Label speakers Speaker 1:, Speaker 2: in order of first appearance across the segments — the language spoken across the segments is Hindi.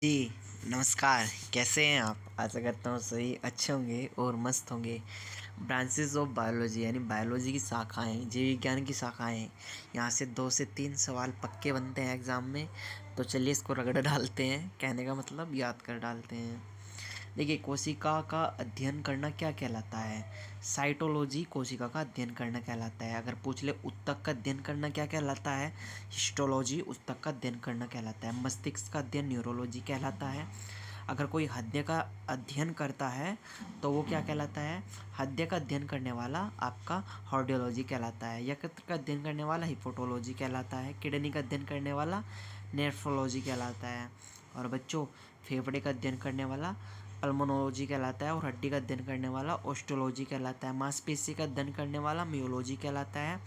Speaker 1: जी, नमस्कार। कैसे हैं आप? आशा करता हूँ सभी अच्छे होंगे और मस्त होंगे। ब्रांचेस ऑफ बायोलॉजी यानी बायोलॉजी की शाखाएँ, जीव विज्ञान की शाखाएँ, यहाँ से 2 से 3 सवाल पक्के बनते हैं एग्ज़ाम में। तो चलिए इसको रगड़ डालते हैं, कहने का मतलब याद कर डालते हैं। देखिए, कोशिका का अध्ययन करना क्या कहलाता है? साइटोलॉजी कोशिका का अध्ययन करना कहलाता है। अगर पूछ ले ऊतक का अध्ययन करना क्या कहलाता है? हिस्टोलॉजी ऊतक का अध्ययन करना कहलाता है। मस्तिष्क का अध्ययन न्यूरोलॉजी कहलाता है। अगर कोई हृदय का अध्ययन करता है तो वो क्या कहलाता है? हृदय का अध्ययन करने वाला आपका हार्डियोलॉजी कहलाता है। यकृत का अध्ययन करने वाला हिपोटोलॉजी कहलाता है। किडनी का अध्ययन करने वाला नेफ्रोलॉजी कहलाता है। और बच्चों, फेफड़े का अध्ययन करने वाला पल्मोनोलॉजी कहलाता है। और हड्डी का अध्ययन करने वाला ऑस्टियोलॉजी कहलाता है। मांसपेशी का अध्ययन करने वाला मियोलॉजी कहलाता है।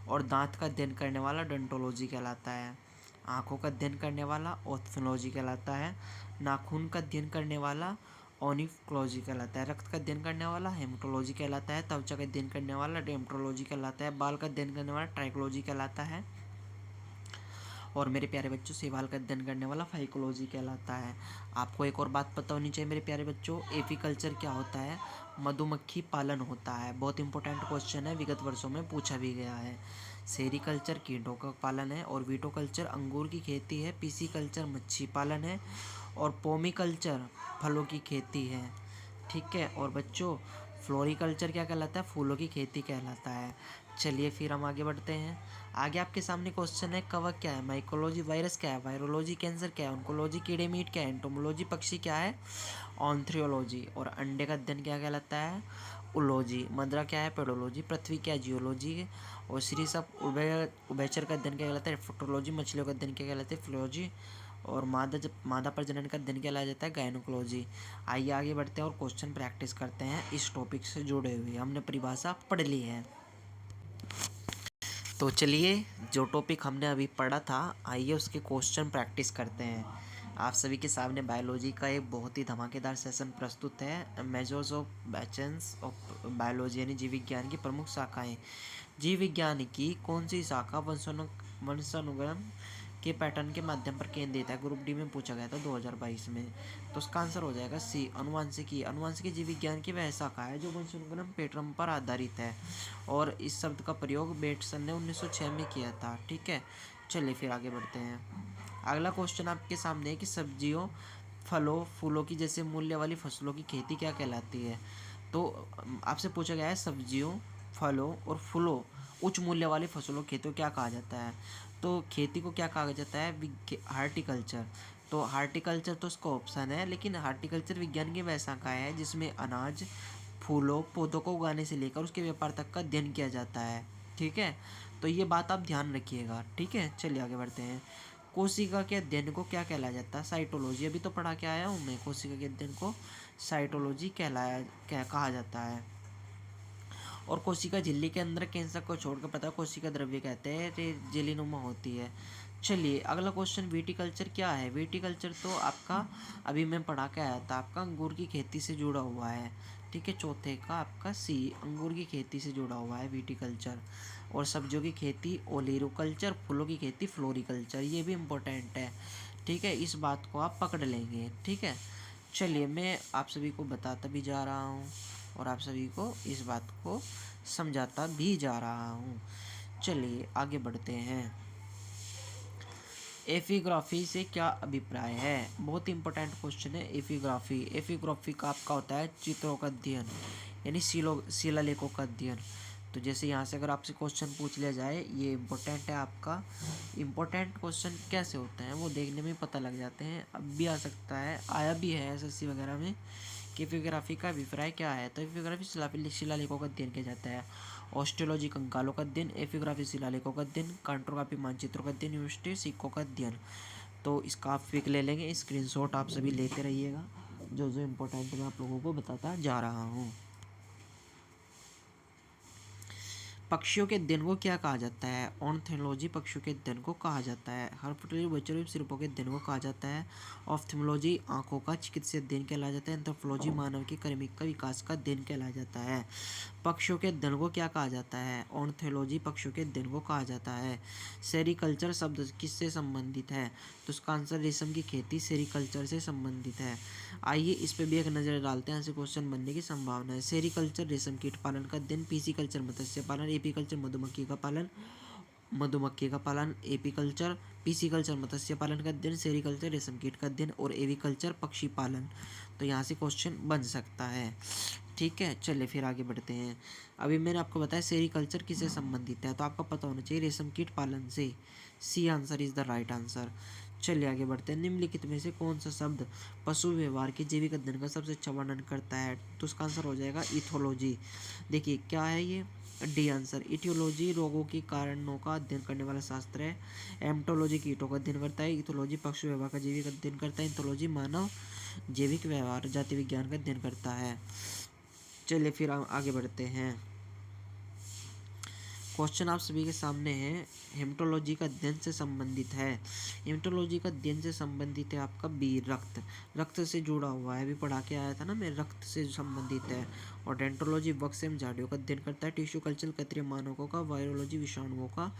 Speaker 1: और दांत का अध्ययन करने वाला डेंटोलॉजी कहलाता है। आँखों का अध्ययन करने वाला ऑप्थेल्मोलॉजी कहलाता है। नाखून का अध्ययन करने वाला ओनिफोलॉजी कहलाता है। रक्त का अध्ययन करने वाला हेमेटोलॉजी कहलाता है। त्वचा का अध्ययन करने वाला डेर्मेटोलॉजी कहलाता है। बाल का अध्ययन करने वाला ट्राइकोलॉजी कहलाता है। और मेरे प्यारे बच्चों, शैवाल का अध्ययन करने वाला फाइकोलॉजी कहलाता है। आपको एक और बात पता होनी चाहिए मेरे प्यारे बच्चों, एपीकल्चर क्या होता है? मधुमक्खी पालन होता है। बहुत इंपॉर्टेंट क्वेश्चन है, विगत वर्षों में पूछा भी गया है। सेरीकल्चर कीटों का पालन है। और विटोकल्चर अंगूर की खेती है। पीसीकल्चर मच्छी पालन है। और पोमीकल्चर फलों की खेती है। ठीक है। और बच्चों, फ्लोरिकल्चर क्या कहलाता है? फूलों की खेती कहलाता है। चलिए फिर हम आगे बढ़ते हैं। आगे आपके सामने क्वेश्चन है, कवक क्या है? माइकोलॉजी वायरस क्या है? वायरोलॉजी कैंसर क्या है? ऑन्कोलॉजी कीड़े मीट क्या है? एंटोमोलॉजी पक्षी क्या है? ऑन्थ्रियोलॉजी। और अंडे का अध्ययन क्या कहलाता है? उलॉजी। मदरा क्या है? पेडोलॉजी। पृथ्वी क्या है? जियोलॉजी। और श्री सब उभयचर का अध्ययन क्या कहलाता है? फोटोलॉजी। मछलियों का अध्ययन क्या कहलाता है? फिलोलॉजी। और मादा प्रजनन का अध्ययन क्या लाया जाता है? गायनोकोलॉजी। आइए आगे बढ़ते हैं और क्वेश्चन प्रैक्टिस करते हैं इस टॉपिक से जुड़े हुए। हमने परिभाषा पढ़ ली है, तो चलिए जो टॉपिक हमने अभी पढ़ा था, आइए उसके क्वेश्चन प्रैक्टिस करते हैं। आप सभी के सामने बायोलॉजी का एक बहुत ही धमाकेदार सेशन प्रस्तुत है। मेजर्स ऑफ बैचेंस ऑफ बायोलॉजी यानी जीव विज्ञान की प्रमुख शाखाएं। जीव विज्ञान की कौन सी शाखा वंशानुगमन के पैटर्न के माध्यम पर केंद्रित है? ग्रुप डी में पूछा गया था 2022 में। तो उसका आंसर हो जाएगा सी, अनुवांशिकी। अनुवांशिकी जीव विज्ञान की वह शाखा है जो वंशानुगमन पैटर्न पर आधारित है। और इस शब्द का प्रयोग बेटसन ने 1906 में किया था। ठीक है। चलिए फिर आगे बढ़ते हैं। अगला क्वेश्चन आपके सामने है कि सब्जियों, फलों, फूलों की जैसे मूल्य वाली फसलों की खेती क्या कहलाती है? तो आपसे पूछा गया है सब्जियों, फलों और फूलों, उच्च मूल्य वाली फसलों खेती को क्या कहा जाता है? तो खेती को क्या कहा जाता है? हार्टिकल्चर। तो हार्टिकल्चर तो उसका ऑप्शन है, लेकिन हार्टिकल्चर विज्ञान की वह शाखा है जिसमें अनाज, फूलों, पौधों को उगाने से लेकर उसके व्यापार तक का अध्ययन किया जाता है। ठीक है। तो ये बात आप ध्यान रखिएगा। ठीक है। चलिए आगे बढ़ते हैं। कोशिका के अध्ययन को क्या कहलाया जाता है? साइटोलॉजी। अभी तो पढ़ा के आया हूँ मैं, कोशिका के अध्ययन को साइटोलॉजी कहा जाता है। और कोशिका झिल्ली के अंदर कैंसर को छोड़कर पता कोशिका द्रव्य कहते हैं, जेलीनुमा होती है। चलिए अगला क्वेश्चन, विटिकल्चर क्या है? विटिकल्चर तो आपका अभी मैं पढ़ा के आया था, आपका अंगूर की खेती से जुड़ा हुआ है। ठीक है। चौथे का आपका सी, अंगूर की खेती से जुड़ा हुआ है विटिकल्चर। और सब्जियों की खेती ओलिरोकल्चर, फूलों की खेती फ्लोरिकल्चर। ये भी इम्पोर्टेंट है। ठीक है। इस बात को आप पकड़ लेंगे। ठीक है। चलिए मैं आप सभी को बताता भी जा रहा हूँ और आप सभी को इस बात को समझाता भी जा रहा हूँ। चलिए आगे बढ़ते हैं। एपिग्राफी से क्या अभिप्राय है? बहुत इंपॉर्टेंट क्वेश्चन है एपिग्राफी। एपिग्राफी का आपका होता है चित्रों का अध्ययन यानी शिलालेखों का अध्ययन। तो जैसे यहाँ से अगर आपसे क्वेश्चन पूछ लिया जाए, ये इम्पोर्टेंट है आपका। इम्पोर्टेंट क्वेश्चन कैसे होते हैं वो देखने में पता लग जाते हैं। अब भी आ सकता है, आया भी है एसएससी वगैरह में कि एपिग्राफी का अभिप्राय क्या है। तो एपिग्राफी शिलालेखों का अध्ययन किया जाता है। ऑस्ट्रोलॉजी कंकालों का अध्ययन, एपिग्राफी शिलालेखों का अध्ययन, कार्टोग्राफी मानचित्रों का अध्ययन, यूनिवर्सिटी सिक्कों का अध्ययन। तो इसका आप पिक ले लेंगे, स्क्रीनशॉट आप सभी लेते रहिएगा। जो जो इम्पोर्टेंट मैं आप लोगों को बताता जा रहा हूँ। पक्षियों के दिन को क्या कहा जाता है? ऑर्थोलॉजी पक्षियों के दिन को कहा जाता है। हर्पेटोलॉजी बच्चों के सिर्पों के दिन को कहा जाता है। ऑफ्थेल्मोलॉजी आंखों का चिकित्सीय अध्ययन कहलाया जाता है। एंथ्रोपोलॉजी मानव के कर्मिक का विकास का अध्ययन कहलाया जाता है। पक्षियों के दिन को क्या कहा जाता है? ऑर्थोलॉजी पक्षियों के दिन को कहा जाता है। सेरीकल्चर शब्द किससे संबंधित है? तो उसका आंसर रेशम की खेती सेरीकल्चर से संबंधित है। आइए इस पे भी एक नज़र डालते हैं, ऐसे क्वेश्चन बनने की संभावना है। सेरीकल्चर रेशम कीट पालन का अध्ययन, पीसीकल्चर मत्स्य पालन, एपीकल्चर मधुमक्खी का पालन, एपीकल्चर, पीसीकल्चर मत्स्य पालन का अध्ययन, सेरीकल्चर रेशम कीट का अध्ययन और एवीकल्चर पक्षी पालन। तो यहाँ से क्वेश्चन बन सकता है। ठीक है, चलिए फिर आगे बढ़ते हैं। अभी मैंने आपको बताया सेरीकल्चर किससे संबंधित है, तो आपको पता होना चाहिए रेशम कीट पालन से। C answer is the right answer. चलिए आगे बढ़ते हैं। निम्नलिखित में से कौन सा शब्द पशु व्यवहार के जैविक अध्ययन का सबसे अच्छा वर्णन करता है? तो उसका आंसर हो जाएगा इथोलॉजी। देखिए क्या है ये, डी आंसर। इटियोलॉजी रोगों के कारणों का अध्ययन करने वाला शास्त्र है। एम्टोलॉजी कीटों का अध्ययन करता है। इथोलॉजी पशु व्यवहार का जैविक अध्ययन करता है। इथोलॉजी मानव जैविक व्यवहार जाति विज्ञान का अध्ययन करता है। चलिए फिर आगे बढ़ते हैं। क्वेश्चन आप सभी के सामने है, हेमेटोलॉजी का अध्ययन से संबंधित है। हेमेटोलॉजी का अध्ययन से संबंधित है आपका बी, रक्त। रक्त से जुड़ा हुआ है, अभी पढ़ा के आया था ना मैं, रक्त से संबंधित है। और डेंटोलॉजी वक्ष एवं झाड़ियों का अध्ययन करता है। टिश्यू कल्चर कतरीय मानकों का। वायरोलॉजी विषाणुओं का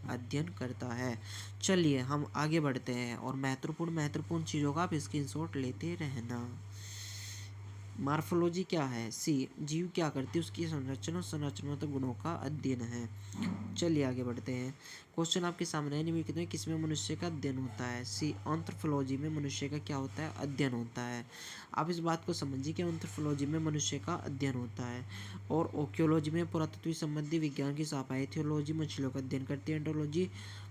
Speaker 1: अध्ययन करता है। चलिए हम आगे बढ़ते हैं और महत्वपूर्ण चीज़ों का आप स्क्रीनशॉट लेते रहना। मार्फोलॉजी क्या है? सी, जीव क्या करती है उसकी संरचना और संरचनात्मक गुणों का अध्ययन है। चलिए आगे बढ़ते हैं। क्वेश्चन आपके सामने है, निम्नलिखित में किसमें मनुष्य का अध्ययन होता है? सी, एंथ्रोपोलॉजी में मनुष्य का क्या होता है? अध्ययन होता है। आप इस बात को समझिए कि एंथ्रोपोलॉजी में मनुष्य का अध्ययन होता है। और आर्कियोलॉजी में पुरातत्व संबंधी विज्ञान की शाखा है। थियोलॉजी मछलियों का अध्ययन करती है। एंटोलॉजी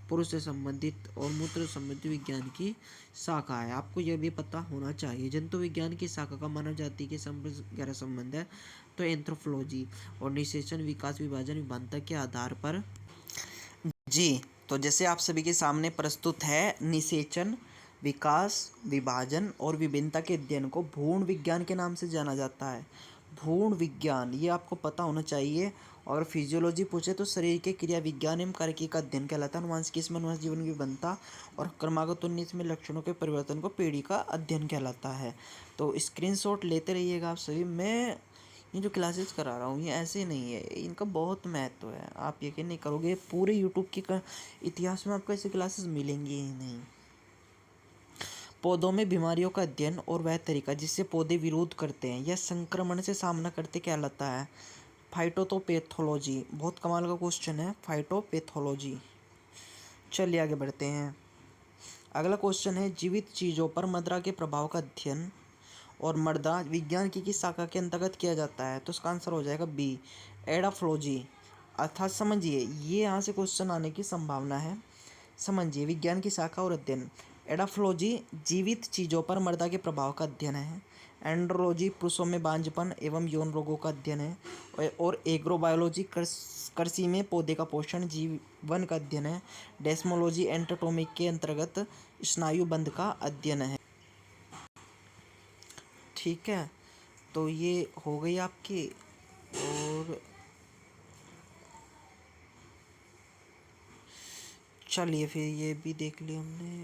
Speaker 1: पुरुष से संबंधित और मूत्र संबंधी विज्ञान की शाखा है। आपको यह भी पता होना चाहिए जंतु विज्ञान की शाखा का मानव जाति के गहरा संबंध है। तो एंथ्रोपोलॉजी। और निषेचन विकास विभाजन विभाजनता के आधार पर। जी, तो जैसे आप सभी के सामने प्रस्तुत है, निषेचन विकास विभाजन और विभिन्नता के अध्ययन को भ्रूण विज्ञान के नाम से जाना जाता है। भ्रूण विज्ञान, ये आपको पता होना चाहिए। और फिजियोलॉजी पूछे तो शरीर के क्रिया विज्ञान एवं कार्य का अध्ययन कहलाता है। अनुवांशिक इसमें अनुवांशिक जीवन की विभिन्नता और क्रमागत उन्नीस में लक्षणों के परिवर्तन को पीढ़ी का अध्ययन कहलाता है। तो स्क्रीनशॉट लेते रहिएगा आप सभी। मैं ये जो क्लासेस करा रहा हूँ ये ऐसे नहीं है, इनका बहुत महत्व है। आप यकीन नहीं करोगे, पूरे यूट्यूब के इतिहास में आपको ऐसी क्लासेस मिलेंगी ही नहीं। पौधों में बीमारियों का अध्ययन और वह तरीका जिससे पौधे विरोध करते हैं या संक्रमण से सामना करते कहलाता है फाइटोपैथोलॉजी। बहुत कमाल का क्वेश्चन है, फाइटोपैथोलॉजी। चलिए आगे बढ़ते हैं। अगला क्वेश्चन है, जीवित चीज़ों पर मृदा के प्रभाव का अध्ययन और मृदा विज्ञान की किस शाखा के अंतर्गत किया जाता है? तो इसका आंसर हो जाएगा बी, एडाफोलॉजी। अर्थात समझिए, ये यहाँ से क्वेश्चन आने की संभावना है। समझिए, विज्ञान की शाखा और अध्ययन। एडाफोलॉजी जीवित चीज़ों पर मृदा के प्रभाव का अध्ययन है। एंड्रोलॉजी पुरुषों में बांझपन एवं यौन रोगों का अध्ययन है। और एग्रोबायोलॉजी कृषि में पौधे का पोषण जीवन का अध्ययन है। डेस्मोलॉजी एंटोटोमी के अंतर्गत स्नायु बंध का अध्ययन है। ठीक है, तो ये हो गई आपकी। और चलिए फिर ये भी देख लिया हमने।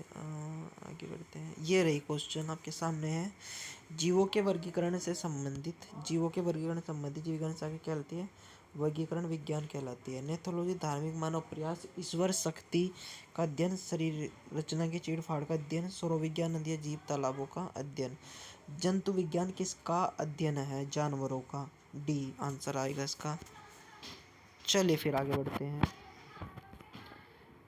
Speaker 1: आगे बढ़ते हैं। ये रही क्वेश्चन आपके सामने है, जीवों के वर्गीकरण से संबंधित। जीवों के वर्गीकरण संबंधित जीवविज्ञान शाखा क्या कहलाती है? वर्गीकरण विज्ञान कहलाती है। नेथोलॉजी धार्मिक मानव प्रयास ईश्वर शक्ति का अध्ययन। शरीर रचना की चीड़-फाड़ का अध्ययन। सौरविज्ञान नदियाँ जीव तालाबों का अध्ययन। जंतु विज्ञान किसका अध्ययन है? जानवरों का। डी आंसर आएगा इसका। चलिए फिर आगे बढ़ते हैं।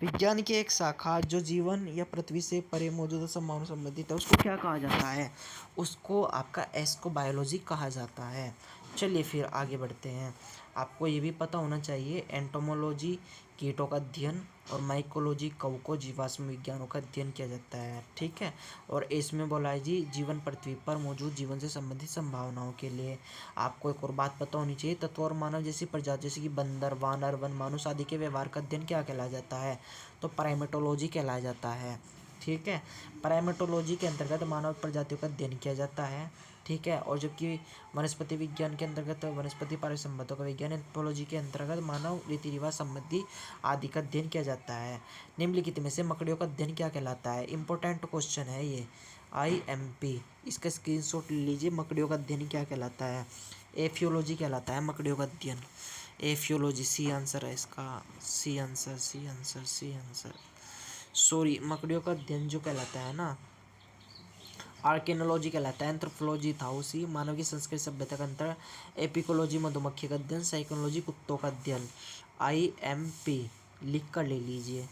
Speaker 1: विज्ञान की एक शाखा जो जीवन या पृथ्वी से परे मौजूदा संभावना संबंधित है, उसको क्या कहा जाता है? उसको आपका एस्ट्रोबायोलॉजी कहा जाता है। चलिए फिर आगे बढ़ते हैं। आपको ये भी पता होना चाहिए, एंटोमोलॉजी कीटों का अध्ययन और माइकोलॉजी कवकों जीवाश्म विज्ञानों का अध्ययन किया जाता है। ठीक है, और इसमें बोला है जी जीवन पृथ्वी पर मौजूद जीवन से संबंधित संभावनाओं के लिए। आपको एक और बात पता होनी चाहिए, तत्व और मानव जैसी प्रजाति जैसे कि बंदर, वानर, वन मानुष आदि के व्यवहार का अध्ययन क्या कहलाया जाता है? तो प्राइमेटोलॉजी कहलाया जाता है।
Speaker 2: ठीक है। प्राइमेटोलॉजी के अंतर्गत मानव प्रजातियों का अध्ययन किया जाता है, ठीक है। और जबकि वनस्पति विज्ञान के अंतर्गत वनस्पति पारिवारिक संबंधों का विज्ञान, एंथ्रोपोलॉजी के अंतर्गत मानव रीति रिवाज संबंधी आदि का अध्ययन किया जाता है। निम्नलिखित में से मकड़ियों का अध्ययन क्या कहलाता है? इंपॉर्टेंट क्वेश्चन है ये, IMP। इसका स्क्रीनशॉट ले लीजिए। मकड़ियों का अध्ययन क्या कहलाता है? एफियोलॉजी कहलाता है मकड़ियों का अध्ययन। एफियोलॉजी, सी आंसर है इसका, C answer, C answer, C answer. Sorry, मकड़ियों का अध्ययन जो कहलाता है ना, आर्किनोलॉजी कहलाता है। एंथ्रोपोलॉजी था उसी, मानव की संस्कृति सभ्यता का अंतर। एपिकोलॉजी मधुमक्खी का अध्ययन। साइकोलॉजी कुत्तों का अध्ययन। IMP लिख कर ले लीजिए।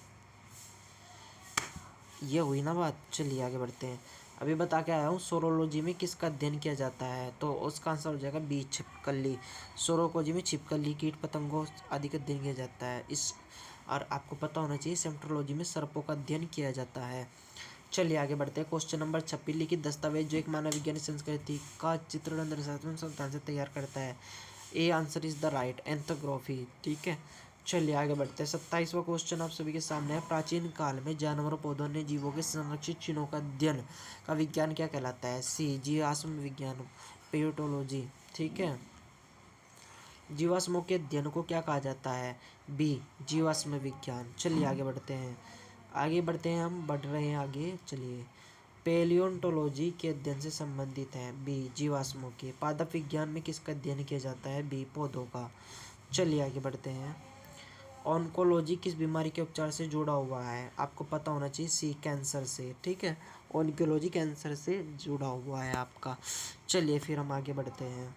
Speaker 2: ये हुई ना बात। चलिए आगे बढ़ते हैं। अभी बता के आया हूँ सोरोलॉजी में किसका अध्ययन किया जाता है, तो उसका आंसर हो जाएगा बी, छिपकली। सोरोलॉजी में छिपकली, कीट पतंगों आदि का अध्ययन किया जाता है। इस और आपको पता होना चाहिए सेंट्रोलॉजी में सर्पों का अध्ययन किया जाता है। चलिए आगे बढ़ते हैं। क्वेश्चन नंबर 26, लिखित दस्तावेज जो एक मानव विज्ञानी संस्कृति का चित्रण दर्शात्मक संस्थान से तैयार करता है। A answer is the right, anthropography, ठीक है। चलिए आगे बढ़ते हैं। 27वां क्वेश्चन आप सभी के सामने है। प्राचीन काल में जानवरों, पौधों ने जीवों के संरक्षित चिन्हों का अध्ययन का विज्ञान क्या कहलाता है? सी, जीवाश्म विज्ञान, पेयोटोलॉजी, ठीक है। जीवाश्मों के अध्ययन को क्या कहा जाता है? बी, जीवाश्म विज्ञान। चलिए आगे बढ़ते हैं। आगे बढ़ते हैं, हम बढ़ रहे हैं आगे। चलिए, पेलियोंटोलॉजी के अध्ययन से संबंधित है। बी, जीवाश्मों के। पादप विज्ञान में किसका अध्ययन किया जाता है? बी, पौधों का। चलिए आगे बढ़ते हैं। ऑन्कोलॉजी किस बीमारी के उपचार से जुड़ा हुआ है? आपको पता होना चाहिए, सी, कैंसर से, ठीक है। ऑन्कोलॉजी कैंसर से जुड़ा हुआ है आपका। चलिए फिर हम आगे बढ़ते हैं।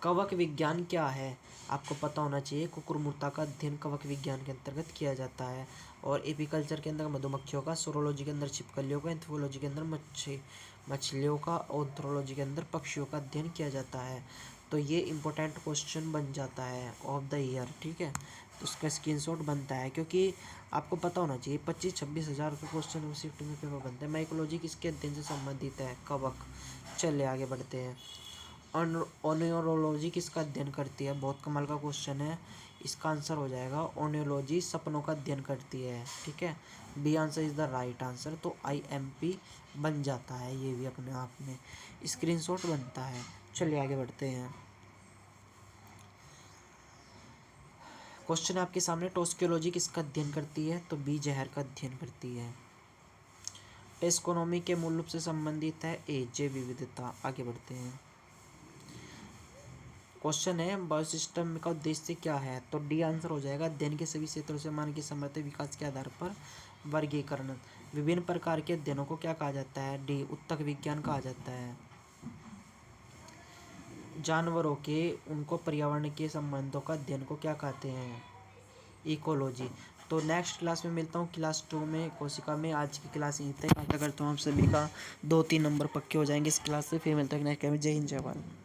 Speaker 2: कवक विज्ञान क्या है? आपको पता होना चाहिए। कुकुरमुर्ता का अध्ययन कवक विज्ञान के अंतर्गत किया जाता है। और एपीकल्चर के अंदर मधुमक्खियों का, सोरोलॉजी के अंदर छिपकलियों का, एंथ्रोपोलॉजी के अंदर मछलियों का, और एंथ्रोलॉजी के अंदर पक्षियों का अध्ययन किया जाता है। तो ये इंपॉर्टेंट क्वेश्चन बन जाता है ऑफ द ईयर, ठीक है। तो उसका स्क्रीनशॉट बनता है, क्योंकि आपको पता होना चाहिए 25-26 हज़ार का क्वेश्चन शिफ्ट में पेपर बनते हैं। माइकोलॉजी किसके अध्ययन से संबंधित है? कवक। चलिए आगे बढ़ते हैं। ओनियोलॉजी किसका अध्ययन करती है? बहुत कमाल का क्वेश्चन है। इसका आंसर हो जाएगा ओनियोलॉजी सपनों का अध्ययन करती है, ठीक है। B answer is the right answer. तो IMP बन जाता है ये भी अपने आप में, स्क्रीनशॉट बनता है। चलिए आगे बढ़ते हैं। क्वेश्चन आपके सामने, टॉक्सिकोलॉजी किसका अध्ययन करती है? तो बी, जहर का अध्ययन करती है। टेक्सोनोमी के मूल रूप से संबंधित है। ए, जैव विविधता। आगे बढ़ते हैं। क्वेश्चन है, बायोसिस्टम का उद्देश्य क्या है? तो डी आंसर हो जाएगा, अध्ययन के सभी क्षेत्रों से मानव की समग्र विकास के आधार पर वर्गीकरण। विभिन्न प्रकार के अध्ययनों को क्या कहा जाता है? डी, उत्तक विज्ञान कहा जाता है। जानवरों के उनको पर्यावरण के संबंधों का अध्ययन को क्या कहते हैं? इकोलॉजी। तो नेक्स्ट क्लास में मिलता हूँ, क्लास 2 में, कोशिका में। आज की क्लास यहीं तक। आशा करता हूँ आप सभी का 2-3 नंबर पक्के हो जाएंगे इस क्लास से। फिर मिलता है नेक्स्ट क्लास में। जय हिंद, जय भारत।